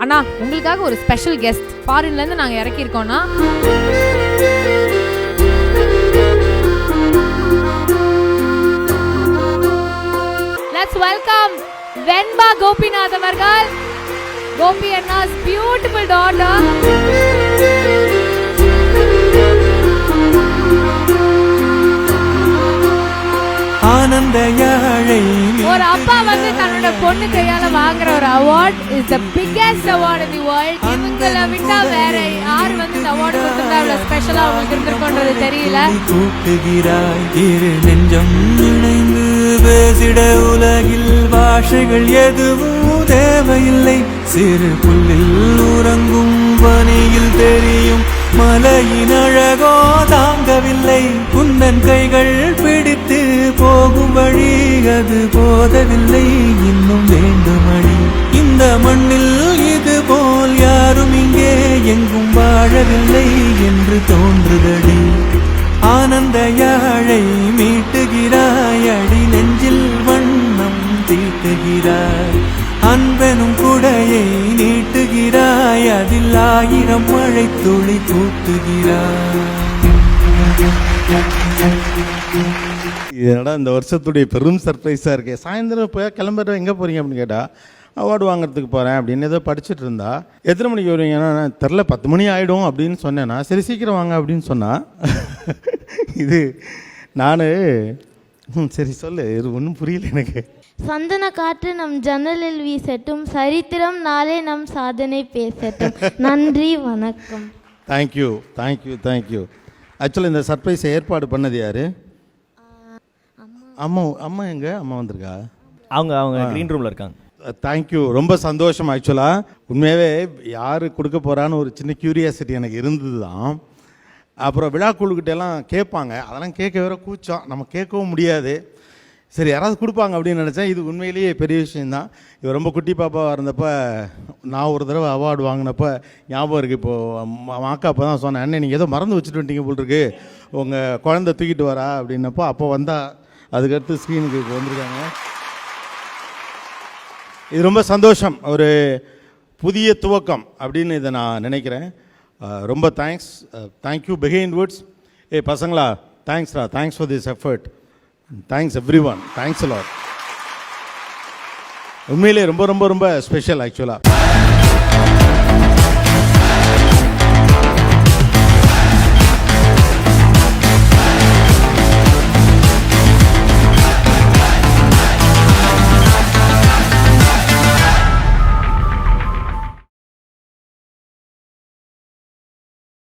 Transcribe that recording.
அண்ணா உங்களுக்காக ஒரு special guest ஃபாரின்லேருந்து நாங்கள் இறக்கியிருக்கோம்னா லெட்ஸ் வெல்கம் வெண்பா கோபிநாத் அவர்கள், கோபி அண்ணாஸ் பியூட்டிஃபுல் டாட்டர். ஆனந்த யாழை ஒரு அப்பா வந்து தன்னோட பொண்ணு கையால வாங்குற ஒரு award is the biggest award in the world. இவங்கள விட்டா வேற யார் வந்து இந்த அவார்ட் கொடுத்தா இவ்வளவு ஸ்பெஷலா அவங்களுக்கு இருந்திருக்கும்ன்றது தெரியல. கூட்டுகிறாய் இரு நெஞ்சம் இணைந்து பேசிட உலகில் பாஷைகள் எதுவும் தேவையில்லை. சிறு புல்லில் உறங்கும் பனியில் தெரியும் மலையின் அழகோ தாங்கவில்லை. குந்தன் கைகள் பிடித்து போகும் வழி அது போதவில்லை, இன்னும் வேண்டுமடி. இந்த மண்ணில் இது போல் யாரும் இங்கே எங்கும் வாழவில்லை என்று தோன்றுதடி. ஆனந்த யாழை மீட்டுகிறாய், அடி நெஞ்சில் வண்ணம் தீட்டுகிறாய். அன்பெனும் குடையை நீட்டுகிறாய், அதில் 1000 மழை துளி கூட்டுகிறாய். இதனடா இந்த வருஷத்துடைய பெரும் சர்ப்ரைஸாக இருக்கே. சாயந்தரம் இப்போ கிளம்புற எங்கே போகிறீங்க அப்படின்னு கேட்டால் அவார்டு வாங்குறதுக்கு போகிறேன் அப்படின்னு ஏதோ படிச்சுட்டு இருந்தா. எத்தனை மணிக்கு வருவீங்கன்னா தெரில 10 மணி ஆகிடும் அப்படின்னு சொன்னேன்னா சரி சீக்கிரம் வாங்க அப்படின்னு சொன்னால் இது நான் சரி சொல்லு, இது ஒன்றும் புரியல எனக்கு. சந்தன காற்று நம் ஜன்னலில் வீசட்டும், சரித்திரம் நாளே நம் சாதனை பேசட்டும். நன்றி, வணக்கம். Thank you thank you thank you. ஆக்சுவலாக இந்த சர்ப்ரைஸை ஏற்பாடு பண்ணது யார்? அம்மா அம்மா எங்கே? அம்மா வந்திருக்கா? அவங்க க்ரீன் ரூமில் இருக்காங்க. தேங்க்யூ, ரொம்ப சந்தோஷம். ஆக்சுவலாக உண்மையாகவே யார் கொடுக்க போகிறான்னு ஒரு சின்ன க்யூரியாசிட்டி எனக்கு இருந்தது தான். அப்புறம் விழாக்குழுக்கிட்டெல்லாம் கேட்பாங்க, அதெல்லாம் கேட்க வேற கூச்சம், நம்ம கேட்கவும் முடியாது. சரி யாராவது கொடுப்பாங்க அப்படின்னு நினச்சேன். இது உண்மையிலேயே பெரிய விஷயந்தான். இவர் ரொம்ப குட்டி பாப்பாவாக இருந்தப்போ நான் ஒரு தடவை அவார்டு வாங்கினப்போ ஞாபகம் இருக்குது. இப்போது மாக்கா அப்போ தான் சொன்னேன், அண்ணே நீங்கள் ஏதோ மறந்து வச்சுட்டு வந்துட்டீங்க போல் இருக்கு, உங்கள் குழந்தை தூக்கிட்டு வரா அப்படின்னப்போ அப்போ வந்தால் அதுக்கடுத்து ஸ்க்ரீனுக்கு இப்போ வந்திருக்காங்க. இது ரொம்ப சந்தோஷம், ஒரு புதிய துவக்கம் அப்படின்னு இதை நான் நினைக்கிறேன். ரொம்ப தேங்க்ஸ். Thank you Behindwoods. பசங்களா தேங்க்ஸ்ரா, thanks for this effort. Thanks everyone, thanks a lot. உண்மையிலே ரொம்ப ரொம்ப ரொம்ப ஸ்பெஷல் ஆக்சுவலாக.